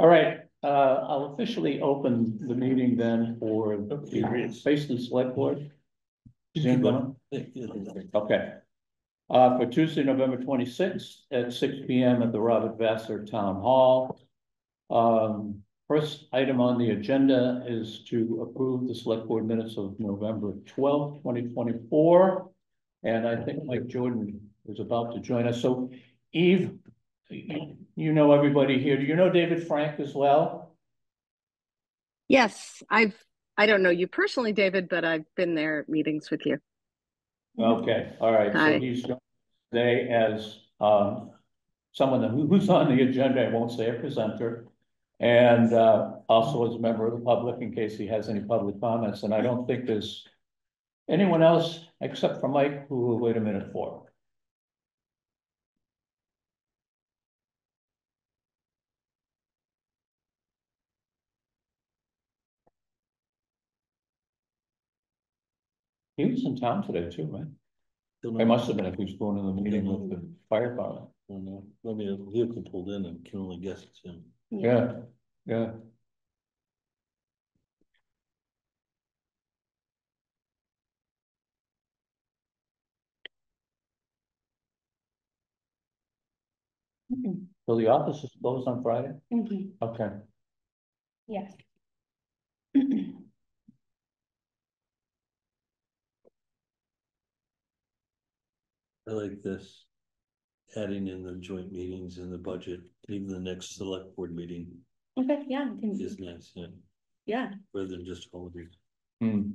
All right, I'll officially open the meeting then for the Fayston Selectboard. Zoom on? Okay. For Tuesday, November 26th at 6 p.m. at the Robert Vassar Town Hall. First item on the agenda is to approve the select board minutes of November 12th, 2024. And I think Mike Jordan is about to join us. So Eve, you know everybody here. Do you know David Frank as well? Yes, I don't know you personally, David, but I've been there at meetings with you. Okay, all right. Hi. So he's today as someone who's on the agenda. I won't say a presenter, and also as a member of the public in case he has any public comments. And I don't think there's anyone else except for Mike who will wait a minute for. He was in town today too, right? I must have been if he's going to the meeting with the fire department. I don't know. Maybe a vehicle pulled in and can only guess it's him. Yeah, yeah. So the office is closed on Friday? Mm-hmm. Okay. Yes. I like this. Adding in the joint meetings and the budget, even the next select board meeting Okay, yeah. is nice, yeah. Yeah. Rather than just holidays. Hmm.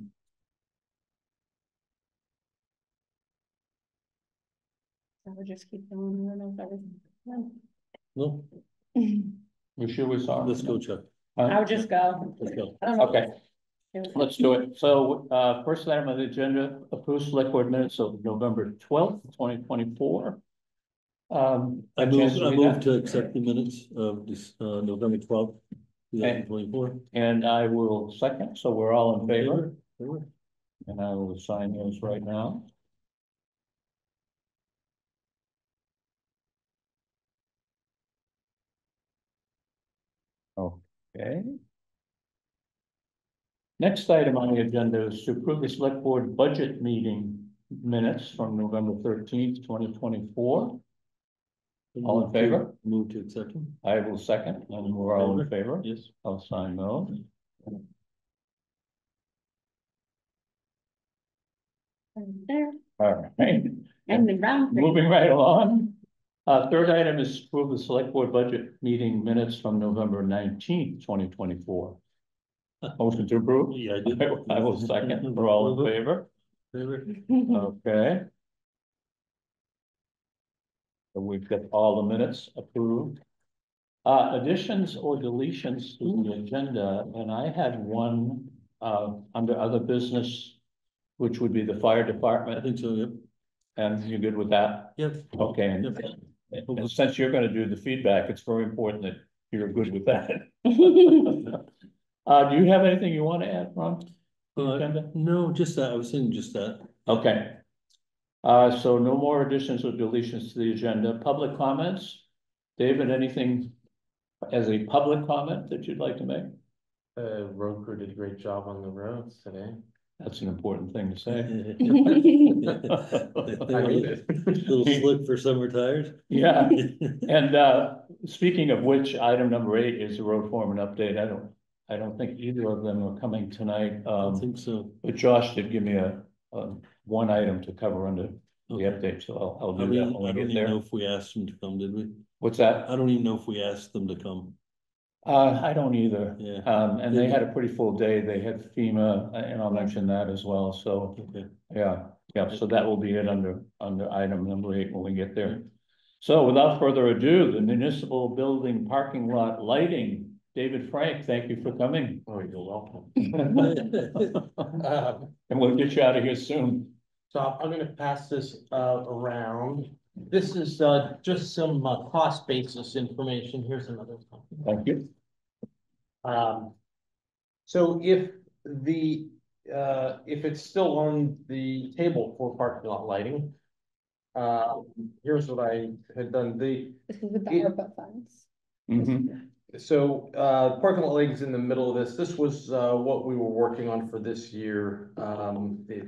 I would just keep going. I don't know if everything. No, You sure we saw him? let's go, Chuck. I would just go. Let's go. I don't know. Okay, let's do it. So first item on the agenda, approved select board minutes of November 12th, 2024. I move to accept the minutes of this November 12th, 2024. And I will second, so we're all in favor. And I will sign those right now. Okay. Next item on the agenda is to approve the select board budget meeting minutes from November 13th, 2024. All in favor? Move to accept them. I will second, and we're all in favor. Yes. I'll sign those. There. All right. And the round. Moving right along. Third item is to approve the select board budget meeting minutes from November 19th, 2024. Motion to approve? Yeah, I did. I will second. We're all in favor? Okay. So we've got all the minutes approved. Additions or deletions to the agenda, and I had one under other business, which would be the fire department. I think so, yep. And you're good with that? Yep. Okay, and since you're gonna do the feedback, it's very important that you're good with that. Do you have anything you want to add, Ron? No, just that. I was saying just that. Okay. So no more additions or deletions to the agenda. Public comments? David, anything as a public comment that you'd like to make? Road crew did a great job on the roads today. That's an important thing to say. Little slick for summer tires. Yeah, and speaking of which, item number 8 is the road foreman update. I don't think either of them are coming tonight. I think so. But Josh did give me a one item to cover under the update, so I'll do that when I we don't get even there. know if we asked them to come, did we? What's that? I don't even know if we asked them to come. I don't either. Yeah. And they had a pretty full day. They had FEMA, and I'll mention that as well. So Okay. yeah. So that will be it under item number 8 when we get there. So without further ado, the municipal building parking lot lighting. David Frank, thank you for coming. Oh, you're welcome. And we'll get you out of here soon. So I'm gonna pass this around. This is just some cost basis information. Here's another one. Thank you. So if it's still on the table for parking lot lighting, here's what I had done. This is the ARPA funds. Mm-hmm. So, parking lot lighting's in the middle of this. This was, what we were working on for this year.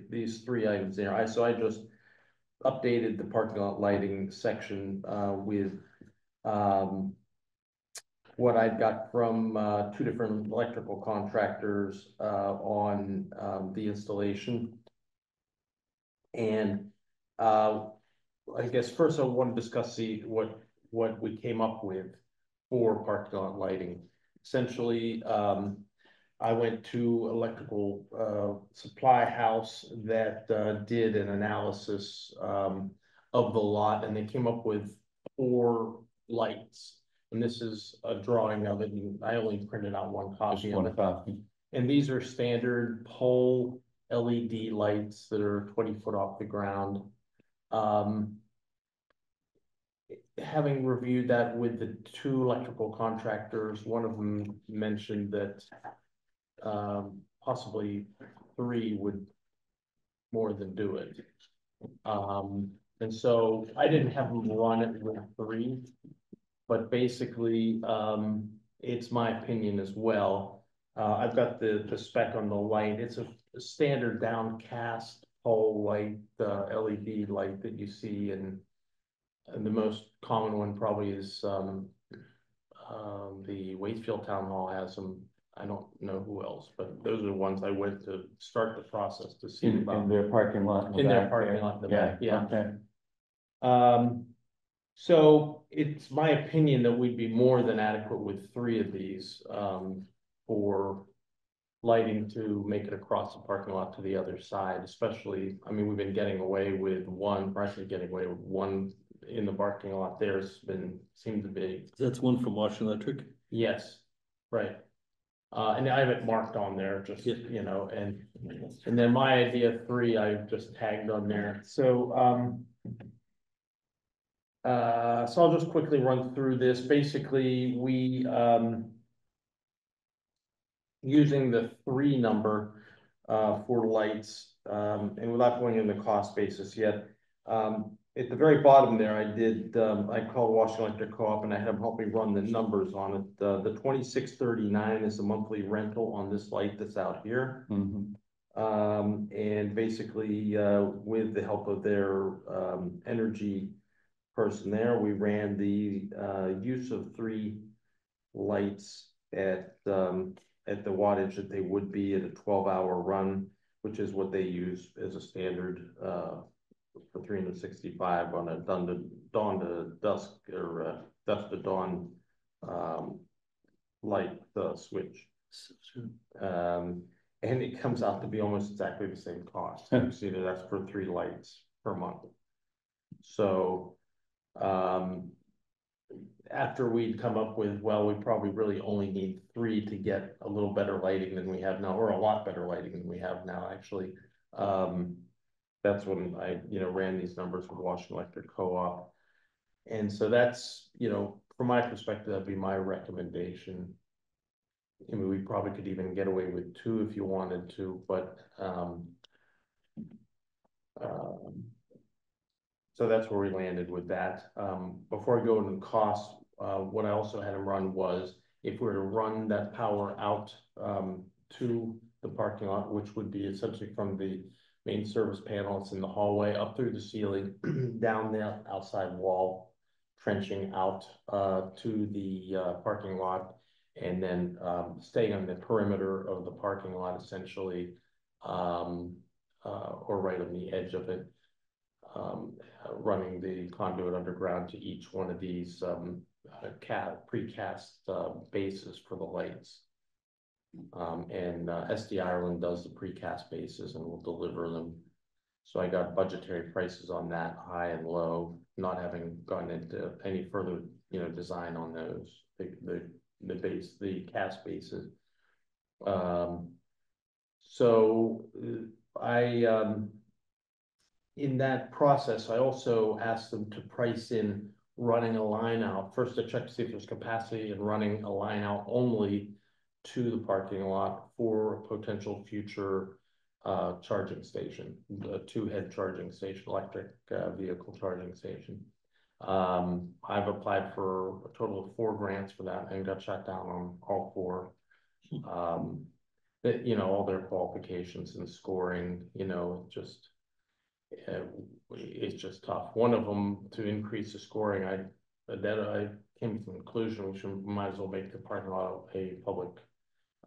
These three items there. I just updated the parking lot lighting section, with, what I'd got from, two different electrical contractors, on, the installation. And, I guess first I want to discuss what we came up with for parking lot lighting. Essentially, I went to electrical supply house that did an analysis of the lot, and they came up with 4 lights. And this is a drawing of it, and I only printed out one Just copy of one it. copy. And these are standard pole LED lights that are 20 foot off the ground. Having reviewed that with the 2 electrical contractors, one of them mentioned that possibly 3 would more than do it. And so I didn't have them run it with 3, but basically, it's my opinion as well. I've got the spec on the light. It's a standard downcast pole light, LED light that you see, and the most common one probably is the Wakefield Town Hall has them. I don't know who else, but those are the ones I went to start the process to see In about. their parking lot. In their back parking there. lot in the back, yeah. Okay. So it's my opinion that we'd be more than adequate with 3 of these, for lighting to make it across the parking lot to the other side, especially, I mean, we've been getting away with one, partially getting away with one in the parking lot. There's been, seemed to be, That's one from Washington Electric. yes, right. And I have it marked on there, just, Yeah. you know, and then my idea 3, I just tagged on there. So, so I'll just quickly run through this. Basically, we, using the 3 number, for lights, and without going into the cost basis yet, at the very bottom there, I called Washington Electric Co-op and I had them help me run the numbers on it. The 2639 is the monthly rental on this light that's out here. Mhm. And basically, with the help of their, energy person there, we ran the, use of 3 lights at the wattage that they would be at a 12-hour run, which is what they use as a standard, for 365 on a dawn to dusk or dusk to dawn, light switch. And it comes out to be almost exactly the same cost. You see that that's for 3 lights per month. So, after we'd come up with, well, we probably really only need 3 to get a little better lighting than we have now, or a lot better lighting than we have now, actually. That's when I, ran these numbers with Washington Electric Co-op. And so that's, from my perspective, that'd be my recommendation. I mean, we probably could even get away with 2 if you wanted to, but, so that's where we landed with that. Before I go into the cost, what I also had them run was, if we were to run that power out, to the parking lot, which would be essentially from the main service panels in the hallway up through the ceiling, down the outside wall, trenching out, to the, parking lot, and then, staying on the perimeter of the parking lot, essentially, or right on the edge of it. Running the conduit underground to each one of these precast bases for the lights. And SD Ireland does the precast bases and will deliver them. So I got budgetary prices on that, high and low, not having gone into any further, design on those, the cast bases. So in that process, I also asked them to price in running a line out, first to check to see if there's capacity, and running a line out only to the parking lot for a potential future charging station, a 2-head charging station, electric vehicle charging station. I've applied for a total of 4 grants for that and got shot down on all 4. That, all their qualifications and scoring, just, it's just tough. One of them, to increase the scoring, I came to the conclusion we might as well make the parking lot a public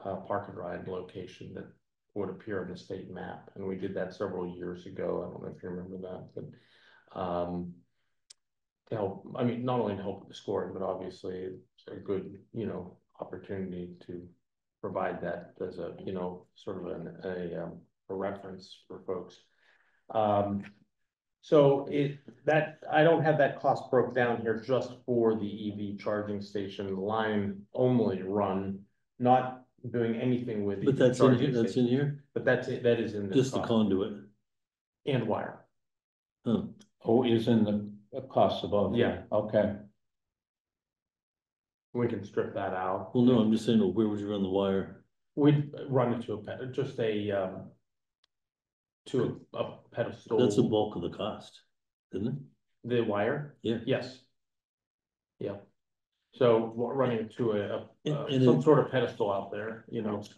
park and ride location that would appear on the state map, and we did that several years ago. I don't know if you remember that, but to help, I mean, not only to help with the scoring, but obviously it's a good, opportunity to provide that as a, sort of a reference for folks. So I don't have that cost broke down here just for the EV charging station line only run, not doing anything with. But that's in here, that's in here, But that's it, that is in the just the cost. conduit. And wire. Huh. Oh, is in the cost above? Yeah. Okay. We can strip that out. Well, no, I'm just saying, where would you run the wire? We'd run it to a pedestal. That's the bulk of the cost, isn't it? The wire? Yeah. Yes. Yeah. So running it to And some sort of pedestal out there,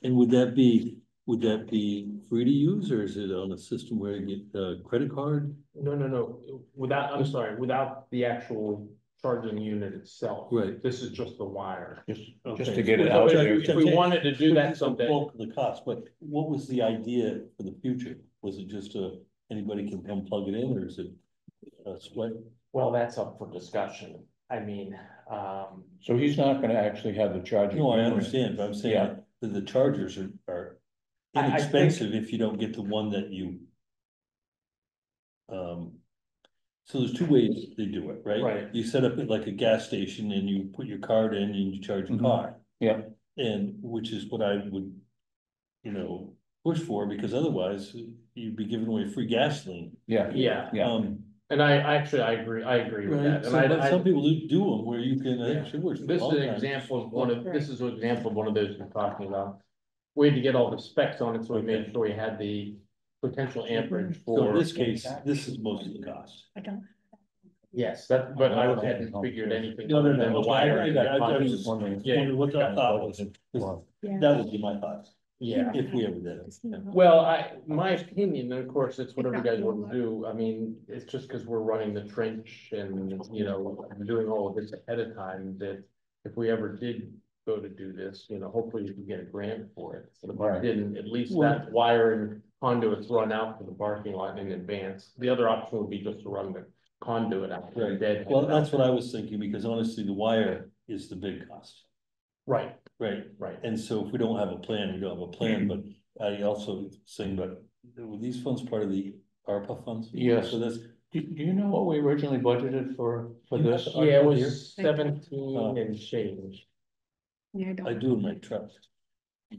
And would that be free to use, or is it on a system where you get a credit card? No. Without the actual charging unit itself. Right. This is just the wire. Just Okay. to get it So out if there. if we wanted to do that It's the someday, bulk of the cost, but what was the idea for the future? Was it just anybody can come plug it in, or is it a split? well, that's up for discussion. I mean, So he's not gonna actually have the charging. No, I unit. understand, but I'm saying Yeah. that the chargers are I think- inexpensive if you don't get the one that you. So there's 2 ways they do it, right? Right. You set up it like a gas station and you put your card in and you charge your Mhm. car. Yeah. And which is what I would, push for, because otherwise you'd be giving away free gasoline. Yeah. yeah, Yeah. and I agree with Right, that. so, And but I, some people do them where you can, I Yeah. think she works. for a this is long an time. example of one of those we're talking about. We had to get all the specs on it, so we made sure we had the potential amperage So for. in this case, this is most of the cost. I don't. Yes, but I hadn't figured anything. No, other than the wire. I and got it. the I was conduit. just Wondering. Yeah. wondering what the thought was. Yeah. That would be my thoughts, Yeah, if we ever did it. well, my opinion, and of course, it's whatever you guys want to do. I mean, it's just because we're running the trench and, doing all of this ahead of time, that if we ever did go to do this, hopefully you can get a grant for it. So if we Right. didn't, at least that wire and conduits run out to the parking lot in advance. The other option would be just to run the conduit out. Right. Dead. Well, that's what I was thinking, because honestly, the wire is the big cost, Right, right? right. And so if we don't have a plan, we don't have a plan, but I also saying, but were these funds part of the ARPA funds? Yes. So that's, Do you know what we originally budgeted for You this? have- Yeah, it Here? was 17 and change. Yeah, I don't. I do in my truck.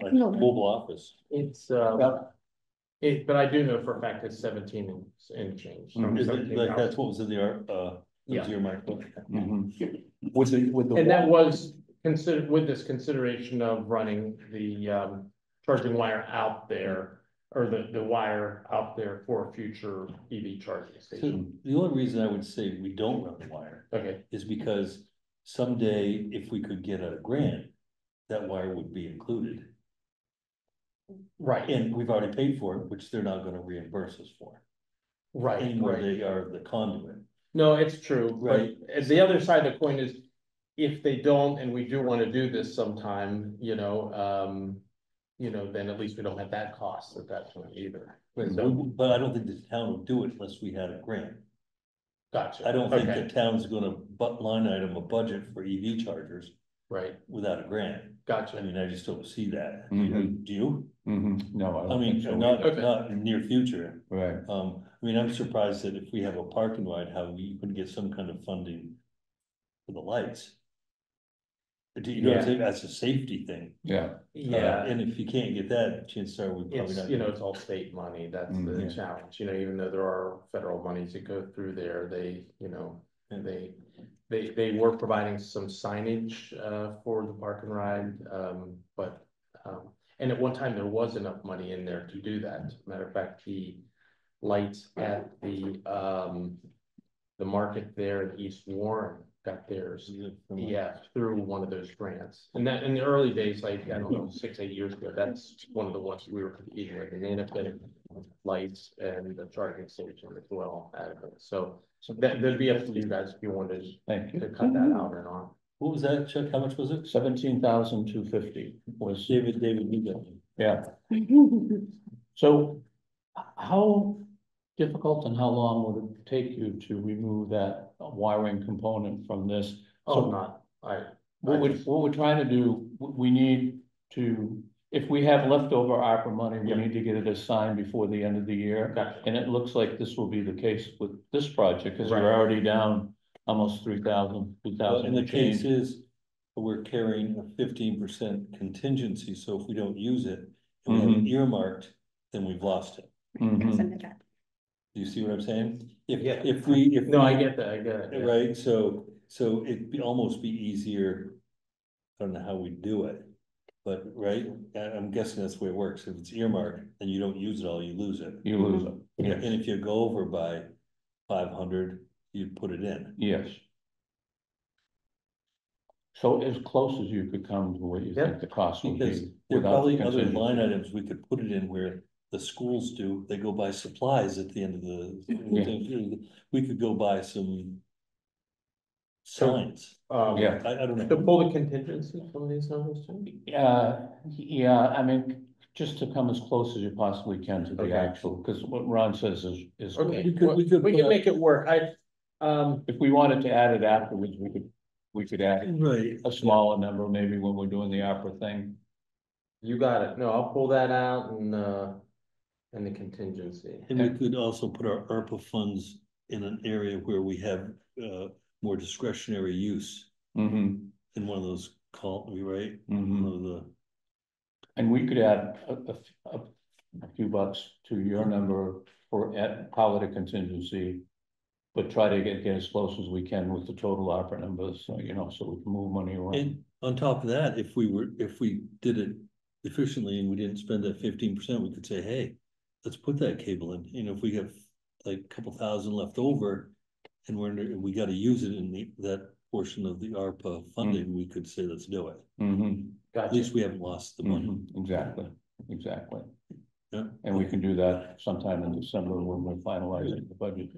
My No. mobile office. It's, Yeah. but I do know for a fact it's 17 and change. Mhm. Is it 17,000. like, that's what was in the ARP, Yeah. your micro? Mhm. With the. And that was considered with this consideration of running the charging wire out there, or the wire out there for a future EV charging So station. the only reason I would say we don't run the wire Okay, is because someday, if we could get a grant, that wire would be included. right, And we've already paid for it, which they're not gonna reimburse us for, right, anymore right. they are the conduit. No, it's true, but Right. the other side of the coin is, if they don't, and we do want to do this sometime, then at least we don't have that cost at that point either. So, But I don't think the town will do it unless we had a grant. gotcha. I don't think Okay, the town's gonna line item a budget for EV chargers right, without a grant. I gotcha. mean, I just don't see that. Mhm. Do you? No, I I don't mean, think so. Okay. not in near future. Right. I mean, I'm surprised that if we have a parking ride, how we could get some kind of funding for the lights. Do you know what I'm Yeah. saying? That's a safety thing. Yeah. Yeah, And if you can't get that, chances are we probably it's, not. it's all state money, that's the Mhm. challenge, even though there are federal monies that go through there, they, they were providing some signage, for the park and ride, but, and at one time there was enough money in there to do that. Matter of fact, the lights at the, the market there in East Warren got theirs. Yeah, through one of those grants. And that, in the early days, like, I don't know, 6, 8 years ago, that's one of the ones we were competing with, and they ended up getting lights and the charging station as well out of it. So that'd be up to you guys if you wanted Thank to you. cut that out or not. What was that, Chuck? How much was it? 17,250 was, David, you got it. yeah. So how difficult and how long would it take you to remove that wiring component from this? Oh, So not, what we're trying to do, we need to, if we have leftover ARPA money, we Yeah. need to get it assigned before the end of the year. gotcha. And it looks like this will be the case with this project, because Right. we're already down almost 3,000, Well, 2,000 and the and case change. is, we're carrying a 15% contingency, so if we don't use it, and we have it earmarked, then we've lost it. Mhm. Send it back. Do you see what I'm saying? If, Yeah. if we, if. No, I we- get that, I get it. yeah. Right, so it'd be almost be easier, I don't know how we do it. But, right, I'm guessing that's the way it works, if it's earmarked, and you don't use it all, you lose it. You lose it, And yes, if you go over by 500, you put it in. yes. So as close as you could come to what you Yeah. think the cost would Because be. there are without the probably other line contingency. items we could put it in where the schools do, they go buy supplies at the end of the. We could go buy some signs, Yeah. I don't To know. pull the contingency from these numbers too? Yeah, I mean, just to come as close as you possibly can to the Okay. actual, because what Ron says is. Okay, We could we put can a- make it work. If we wanted to add it afterwards, we could add Right. a smaller number, maybe when we're doing the opera thing. You got it. No, I'll pull that out and the contingency. And we could also put our ARPA funds in an area where we have more discretionary use Mm-hmm, in one of those right? mm-hmm. One of the, And we could add a few bucks to your number for power to contingency. But try to get as close as we can with the total opera numbers, so, you know, so we can move money around. and on top of that, if we did it efficiently and we didn't spend that 15%, we could say, hey, let's put that cable in, you know, if we have like a couple thousand left over. And we gotta use it in that portion of the ARPA funding, we could say, let's do it. Mm-hmm, At Gotcha. least we haven't lost the money. exactly. Yeah. And we can do that sometime in December when we're finalizing the budget.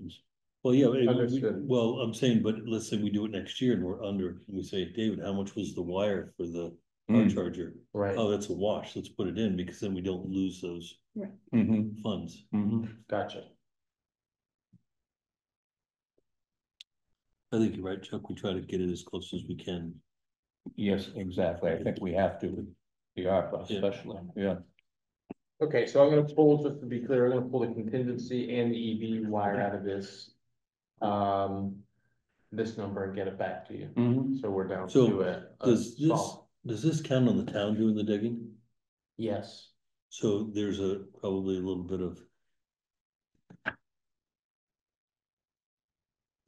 Well, yeah, Understood. well, I'm saying, but let's say we do it next year and we're under, and we say, David, how much was the wire for the car Mm. charger? Right, Oh, that's a wash, let's put it in, because then we don't lose those Mm-hmm, funds. mm-hmm. gotcha. I think you're right, Chuck, we try to get it as close as we can. Yes, exactly. I think we have to, with the ARPA Yeah. especially, yeah. Okay, so I'm gonna pull, just to be clear, I'm gonna pull the contingency and the EV wire out of this. This number and get it back to you. Mm-hmm. So we're down So, to it. Does this count on the town doing the digging? Yes, So there's probably a little bit of. I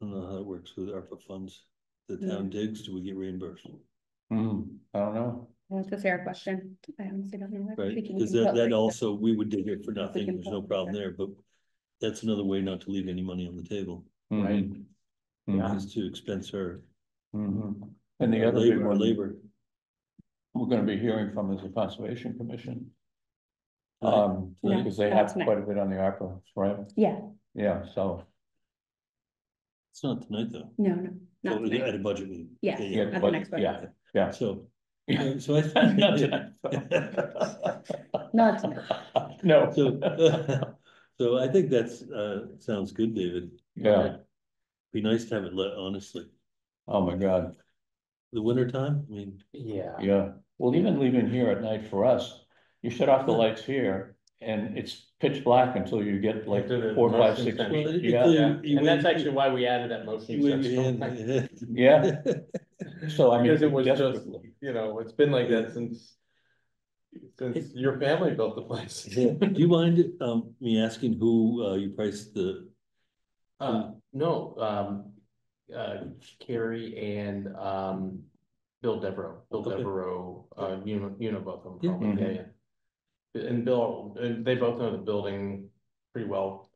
don't know how that works with ARPA funds. The town digs, do we get reimbursed? Mm-hmm. I don't know. That's a fair question. I honestly don't know. Right, We can- because we can that put- also, we would dig it for nothing, can there's no put- problem there, but. That's another way not to leave any money on the table, Right. Mm-hmm. Yeah. is to expense our. Mm-hmm. And the other big Labor, our one labor. we're gonna be hearing from is the Conservation Commission. Right. Yeah, Because they have that's next. quite a bit on the ARPA, right? Yeah, Yeah, so. It's not tonight, though. no, not Oh, tonight. at a budget meeting. Yeah. Yeah, At the but- next yeah, budget. yeah. So, Yeah. so I. Not tonight. Not tonight. No. So I think that's, sounds good, David. Yeah, Be nice to have it lit, honestly. oh my God, The winter time, I mean, yeah. yeah. Well, even leaving here at night for us, you shut off the lights here and it's pitch black until you get like Into the 4, 5, motion 6 sensor. feet. Well, Yeah, You And that's wave- actually why we added that motion you wave your sensor. hand. yeah. So I mean. Because it was just, desperately. you know, it's been like that since your family built the place. Do you mind, me asking who, you priced the, No, Carrie and, Bill Devereaux, Okay. Univocal, Yeah. probably, yeah, yeah. And Bill, and they both know the building pretty well,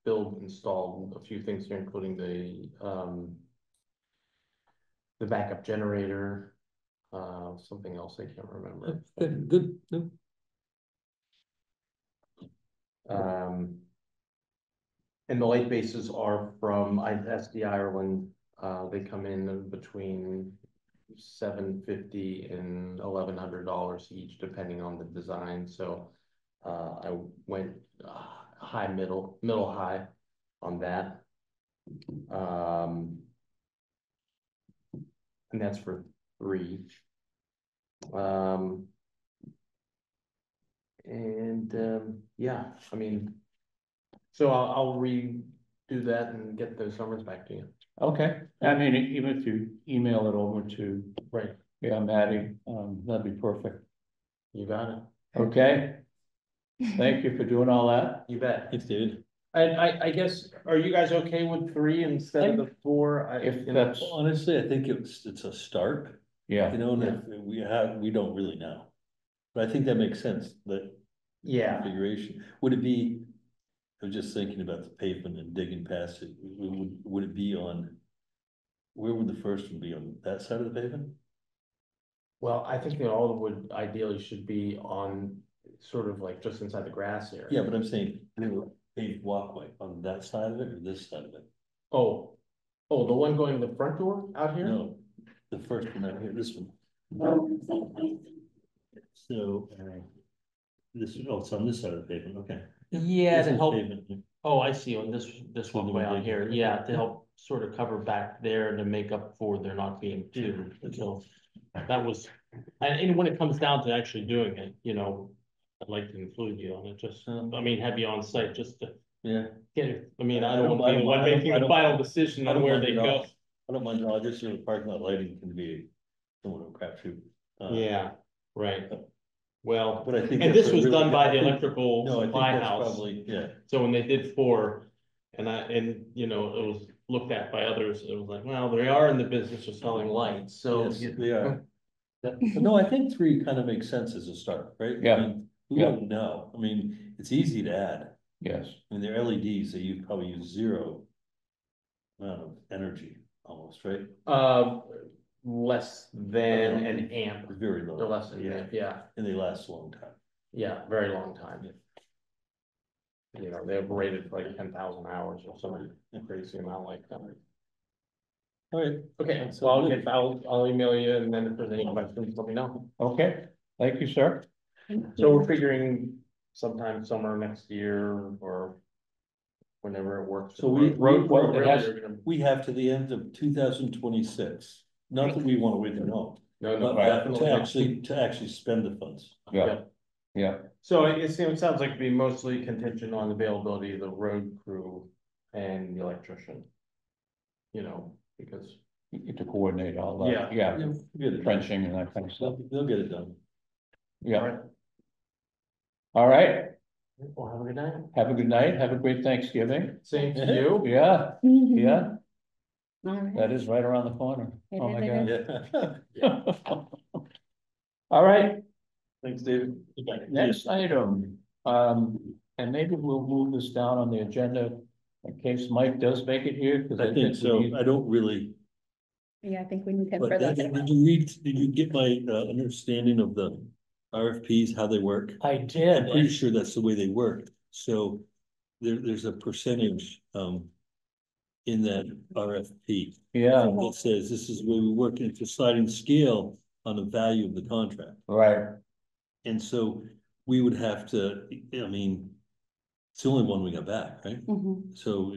build, installed a few things here, including the backup generator, something else I can't remember. Good. No. And the light bases are from SD Ireland. They come in between $750 and $1,100 each, depending on the design. So I went high, middle, high on that. And that's for 3. Yeah, I mean, so I'll redo that and get those numbers back to you. Okay, I mean, even if you email it over to, Right. yeah, Maddie, that'd be perfect. You got it. Okay. Thank you for doing all that. You bet. Thanks, David. And I guess, are you guys okay with 3 instead of the 4? If that's, Honestly, I think it's a start, yeah, you know, and if we don't really know. But I think that makes sense, that Yeah, configuration. Would it be, I was just thinking about the pavement and digging past it, would it be on, where would the first one be, on that side of the pavement? well, I think that all the wood ideally should be on sort of like just inside the grass area. Yeah, but I'm saying, paved walkway on that side of it or this side of it? Oh, the one going to the front door out here? No, the first one out here, this one. So, this, it's on this side of the pavement, okay. Yeah, This to is help. pavement. Oh, I see, on this On the walkway out big- here, yeah, to help sort of cover back there to make up for there not being 2, so. That was, and when it comes down to actually doing it, you know, I'd like to include you on it, just, I mean, have you on site, just to Yeah. get it, I mean, I I don't don't- want to be the one I don't- making I the don't- final decision I on don't where mind they it all. go. I don't mind at all, just the parking lot lighting can be somewhat of a crapshoot. Yeah, right, well, But I think. and that's this a was really done good- by I the think- electrical No, I think supply that's house. probably, yeah, So when they did 4, and you know, it was looked at by others, it was like, well, they are in the business of selling lights, so. yes, they are. But no, I think 3 kind of makes sense as a start, right? I Yeah, mean, we yeah. don't know, I mean, it's easy to add, yes, I mean, they're LEDs, so you probably use 0 amount of energy, almost, right? Less than an amp, Very low. or less than an Yeah, amp, yeah, and they last a long time. yeah, very long time. You know, they're rated for like 10,000 hours or something, crazy amount like that. All right, Okay, so I'll email you, and then if there's any questions, let me know. okay, thank you, sir. So we're figuring sometime summer next year, or whenever it works. So we- Road well, work it really has- are gonna. we have to the end of 2026. Not that we want to wait it on, No, but definitely. to actually spend the funds. Yeah, yeah, So it sounds like it'd be mostly contingent on availability of the road crew and the electrician. You know, because. you get to coordinate all that, Yeah. yeah, Get it. trenching and that kind of stuff, They'll get it done. yeah. All right, Well, have a good night. have a good night, have a great Thanksgiving. Same to you. Yeah, yeah, All right. that is right around the corner. It Oh, is, my it God. Yeah. All right, Thanks, David. next item, and maybe we'll move this down on the agenda in case Mike does make it here, because I think so. I don't really, Yeah, I think we need him but for that. did you get my understanding of the RFPs, how they work? I I'm did. pretty sure that's the way they work. So there's a percentage in that RFP Yeah, that says this is where we work, and it's a sliding scale on the value of the contract. right, And so we would have to, I mean, it's the only one we got back, right? Mhm. So,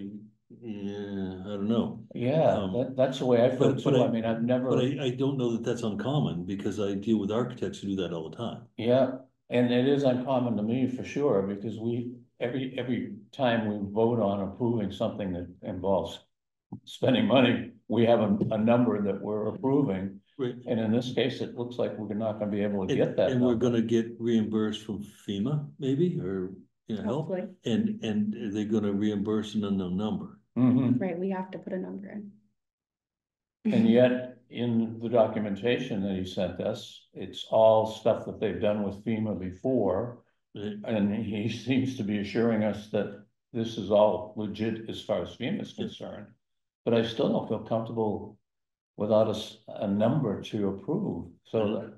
yeah, I don't know. yeah, that's the way I feel but too, I I- mean, I've never. But I don't know that that's uncommon, because I deal with architects who do that all the time. Yeah, and it is uncommon to me for sure, because every time we vote on approving something that involves spending money, we have a number that we're approving. Right. And in this case, it looks like we're not gonna be able to get that And we're number. gonna get reimbursed from FEMA, maybe, or, you know, help, Hopefully, and they're gonna reimburse an unknown number. Mhm. right, we have to put a number in. And yet, in the documentation that he sent us, it's all stuff that they've done with FEMA before. Right? And he seems to be assuring us that this is all legit as far as FEMA is concerned. But I still don't feel comfortable without a number to approve, so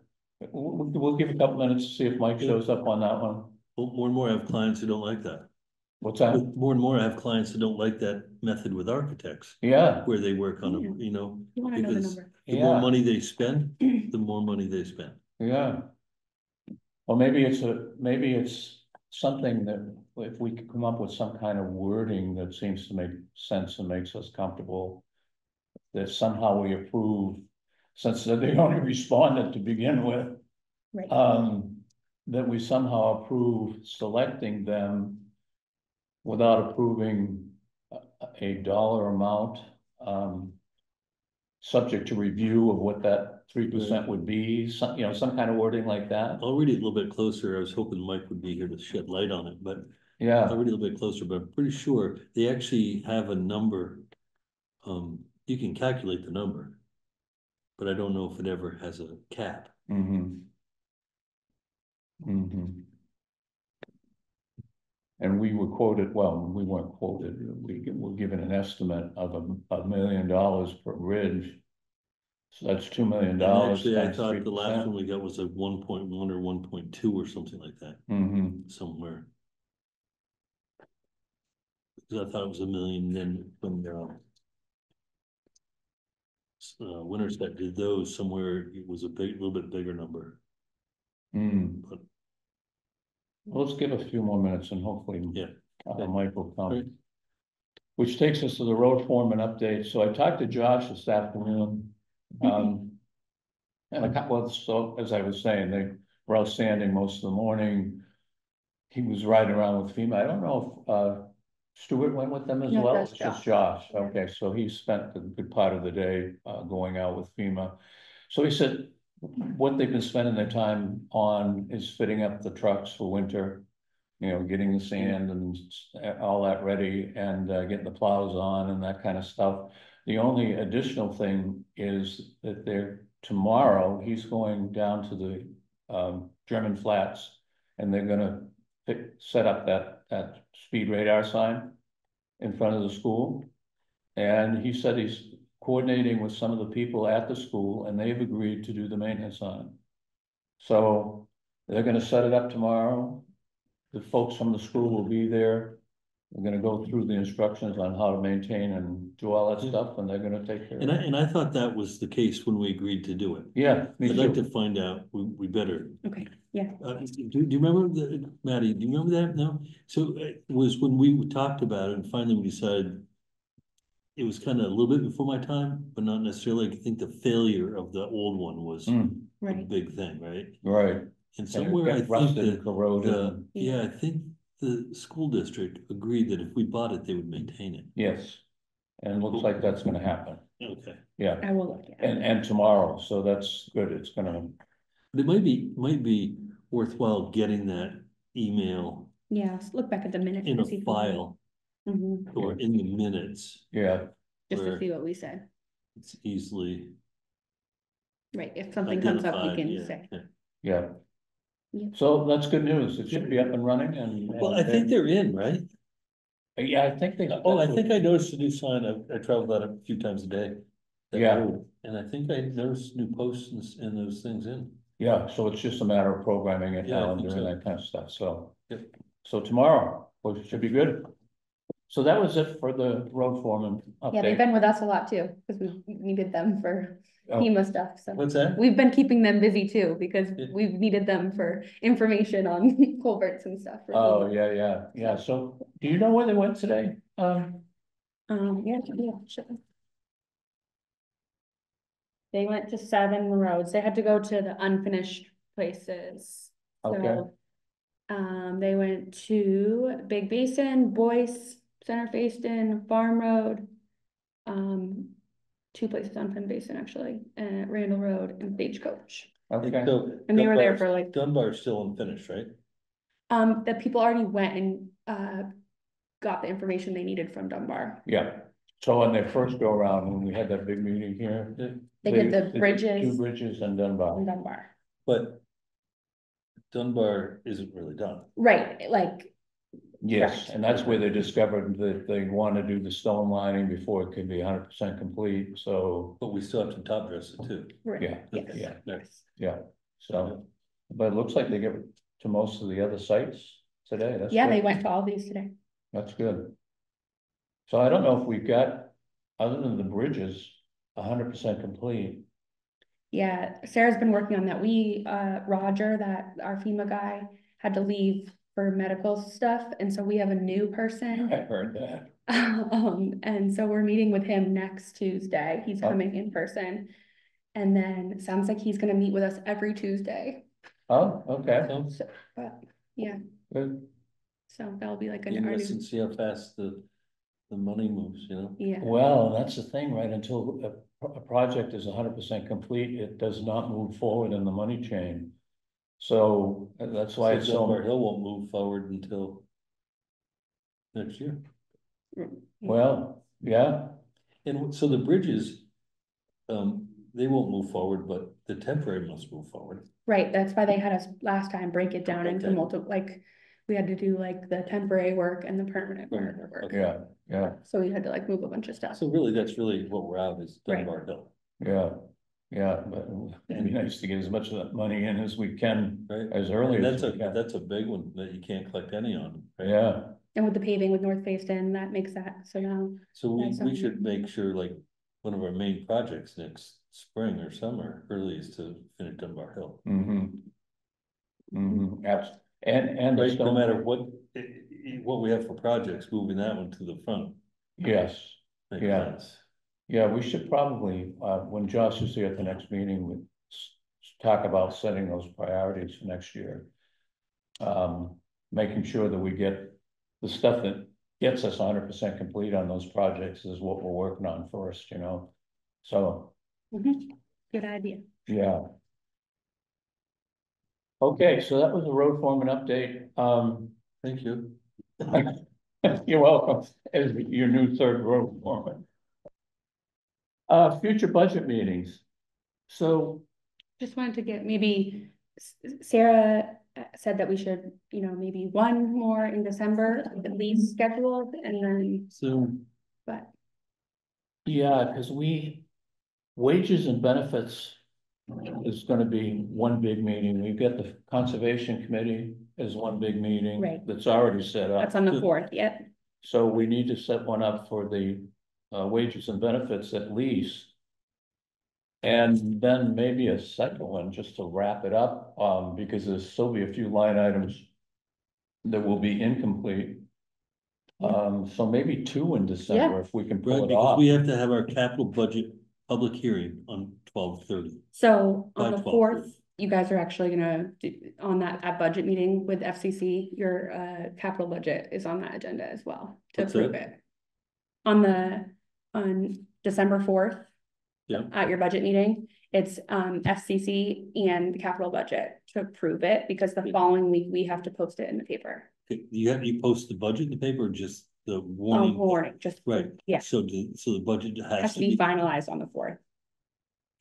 we'll give a couple minutes to see if Mike shows up on that one. Well, more and more I have clients who don't like that. What's that? More and more I have clients who don't like that method with architects, Yeah, where they work on Yeah. a, you know, You wanna know the because number. the more Yeah. money they spend, the more money they spend. yeah. Well, maybe it's something that if we could come up with some kind of wording that seems to make sense and makes us comfortable. That somehow we approve, since they only responded to begin with. Right. That we somehow approve selecting them. Without approving a dollar amount, subject to review of what that 3% would be, some, some kind of wording like that. I'll read it a little bit closer. I was hoping Mike would be here to shed light on it, but Yeah, I'll read it a little bit closer, but I'm pretty sure they actually have a number. You can calculate the number, but I don't know if it ever has a cap. mm-hmm. Mm-hmm. And we were quoted, well, we weren't quoted, we were given an estimate of $1 million per bridge. So that's $2 million. And actually, I times thought the last 3%. one we got was like 1.1 or 1.2 or something like that, Mm-hmm. somewhere. Because I thought it was $1 million, then when Winterset did those, somewhere it was a little bit bigger number. But Well, let's give a few more minutes and hopefully yeah, Mike will come. Great. Which takes us to the road foreman update. So I talked to Josh this afternoon. And so as I was saying, they were outstanding most of the morning. He was riding around with FEMA. I don't know if Stuart went with them as No, well. that's It's just Josh. Josh. Okay, so he spent a good part of the day going out with FEMA. So he said what they've been spending their time on is fitting up the trucks for winter. Getting the sand and all that ready and getting the plows on and that kind of stuff. The only additional thing is that tomorrow, he's going down to the German Flats and they're gonna set up that speed radar sign in front of the school. And he said he's coordinating with some of the people at the school and they've agreed to do the maintenance on it. So they're gonna set it up tomorrow. The folks from the school will be there. We're gonna go through the instructions on how to maintain and do all that stuff, and they're gonna take care of it. and I thought that was the case when we agreed to do it. Yeah, me I'd like too. to find out, we better. Okay, yeah. Do you remember Maddie, do you remember that? No? So it was when we talked about it and finally we decided it was kind of a little bit before my time, but not necessarily. I think the failure of the old one was a Right. big thing, right? Right. And somewhere I Get think rusted and that corroded. yeah, I think the school district agreed that if we bought it, they would maintain it. Yes, and it looks like that's gonna happen. Okay. Yeah, I will look at it. and tomorrow, so that's good. It's gonna. But it might be worthwhile getting that email Yeah, let's look back at the minutes. in to a see if we- file Mhm. or in the minutes. Yeah, Just to where see what we said. it's easily Right, if something comes up, we identified, can yeah, say. yeah. yeah. Yeah. So that's good news. It should be up and running and. Well, I think they're in, right? Yeah, I think they. Oh, I think I noticed a new sign. I travel that a few times a day. that Yeah. road, And I think I noticed new posts and those things in. Yeah, so it's just a matter of programming it Yeah, I now and think doing so. that kind of stuff, so. Yep. So tomorrow, which should be good. So that was it for the road foreman Yeah, they've update. been with us a lot too, because we needed them for Oh. FEMA stuff, so. What's that? We've been keeping them busy too, because Yeah. we've needed them for information on culverts and stuff. for Oh, FEMA. yeah, so do you know where they went today? Yeah, sure. They went to 7 roads. They had to go to the unfinished places. Okay. So, they went to Big Basin, Boyce, Center Fayston, Farm Road. 2 places on Penn Basin actually, Randall Road and Stagecoach. Okay, So And they were there Dunbar's- for like, Dunbar's still unfinished, right? the people already went and, got the information they needed from Dunbar. yeah, so on their first go around, when we had that big meeting here. They did the 2 bridges bridges and in Dunbar. Dunbar. But Dunbar isn't really done. Right, like, Yes, Correct. and that's where they discovered that they want to do the stone lining before it can be 100% complete, so, But we still have to top dress it too. Right. yeah, Yes. yeah, Yes. yeah, so. But it looks like they get to most of the other sites today, that's Yeah, they good. went to all these today. That's good. So I don't know if we've got, other than the bridges, 100% complete. Yeah, Sarah's been working on that. Roger, that our FEMA guy, had to leave for medical stuff, and so we have a new person. I heard that. And so we're meeting with him next Tuesday. He's Oh. coming in person. And then it sounds like he's gonna meet with us every Tuesday. Oh, okay, So, but yeah, good. so that'll be like Be our interesting new, to see how fast the money moves, you know? yeah. Well, that's the thing, right? Until a project is 100% complete, it does not move forward in the money chain. So that's why it's Dunbar so, Hill won't move forward until next year. well, yeah, And so the bridges, they won't move forward, but the temporary must move forward. Right, that's why they had us last time break it down into Okay. multiple, like, we had to do like the temporary work and the permanent work. Okay. yeah, yeah, So we had to like move a bunch of stuff. So really, that's really what we're out is Right. Dunbar Hill, yeah, yeah, but it'd be nice to get as much of that money in as we can, right? as early And as that's we can. that's a big one that you can't collect any on, right? Yeah, And with the paving with North Fayston, that makes that, so now, So we, That's we something. should make sure like one of our main projects next spring or summer really is to finish Dunbar Hill. mm-hmm. Mm-hmm, and the Right, no stone, matter what we have for projects, moving that one to the front yes, makes Yeah. sense. yeah, we should probably, when Josh is here at the next meeting, we talk about setting those priorities for next year. Making sure that we get the stuff that gets us 100% complete on those projects is what we're working on first, you know? So, good idea. yeah. Okay, so that was the road foreman update. Thank you. You're welcome, as your new third road foreman. Future budget meetings. So, Just wanted to get, maybe Sarah said that we should, maybe one more in December at least scheduled, and then, Soon, but yeah, because wages and benefits is gonna be one big meeting. We've got the Conservation Committee as one big meeting. Right. That's already set up. that's on the 4th, yep. So we need to set one up for the wages and benefits at least. And then maybe a second one just to wrap it up, because there's still be a few line items that will be incomplete. So maybe two in December if we can right, pull it because off. we have to have our capital budget public hearing on 12/30. So on By the 12:30. 4th, you guys are actually gonna do, on that budget meeting with FCC, your capital budget is on that agenda as well to What's approve that? it. On December 4th. Yeah. At your budget meeting, it's FCC and the capital budget to approve it, because the following week we have to post it in the paper. Okay, you post the budget in the paper or just the warning? Warning, just. Right. Yeah, So the budget has to be finalized on the 4th.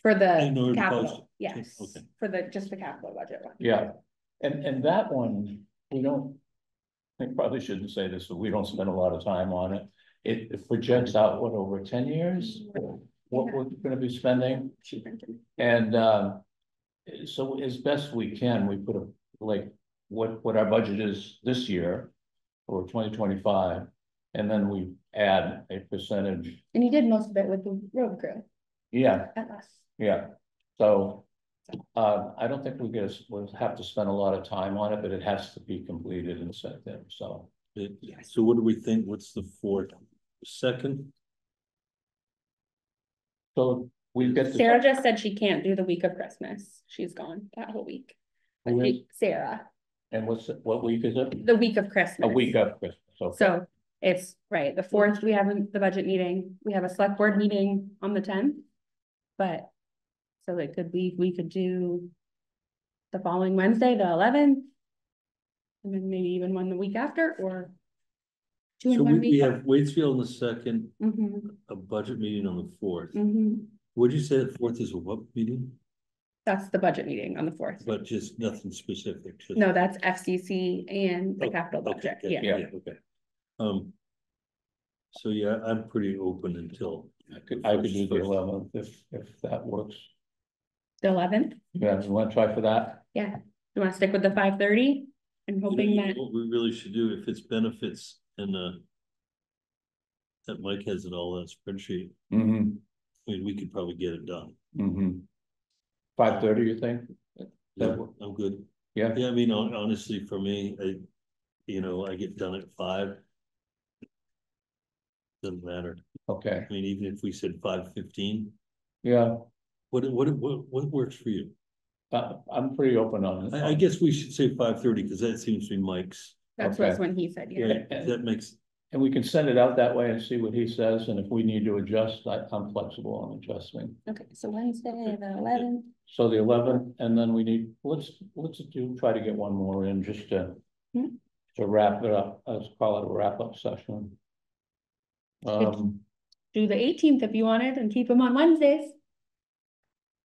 For the In order to post capital, it. yes, Okay. for just the capital budget one. Yeah, and that one, I probably shouldn't say this, but we don't spend a lot of time on it. It projects out, what, over 10 years? What we're gonna be spending, and, so as best we can, we put what our budget is this year for 2025, and then we add a percentage. And you did most of it with the road crew Yeah, at us. yeah, so, I don't think we'll have to spend a lot of time on it, but it has to be completed and sent in, so. So what do we think? What's the 4th? Second? So we get. Sarah just said she can't do the week of Christmas. She's gone that whole week. But Who is? Sarah, And what week is it? the week of Christmas. A week of Christmas, okay. So it's right, the 4th, we have the budget meeting, we have a select board meeting on the 10th. But, so it could be, we could do the following Wednesday, the 11th. And then maybe even one the week after, or. Two in So one we week. have Waitsfield on the 2nd, Mhm, a budget meeting on the 4th. mhm. What'd you say the 4th is a what meeting? That's the budget meeting on the fourth. but just nothing specific. Just- No, that's FCC and the Oh, capital okay, budget, okay, yeah. Okay. So yeah, I'm pretty open until. I could do the 11th if that works. The 11th, Yeah, you wanna try for that? yeah. You wanna stick with the 5:30? I'm hoping You know that, what we really should do, if it's benefits and that Mike has it all in that spreadsheet, Mm-hmm, I mean, we could probably get it done. mm-hmm. 5:30, you think? Yeah, I'm good. Yeah, Yeah, I mean, honestly, for me, I get done at 5. Doesn't matter. okay, I mean, even if we said 5:15, yeah, what works for you? I'm pretty open on this. I guess we should say 5:30, because that seems to be Mike's. that's Okay. what's when he said, yeah. Yeah, that makes, And we can send it out that way and see what he says, and if we need to adjust, I'm flexible on adjusting. Okay, so Wednesday, the 11th. So the 11th, and then we need, let's try to get one more in, just to Hmm. wrap it up, let's call it a wrap-up session. Do the 18th if you wanted and keep them on Wednesdays.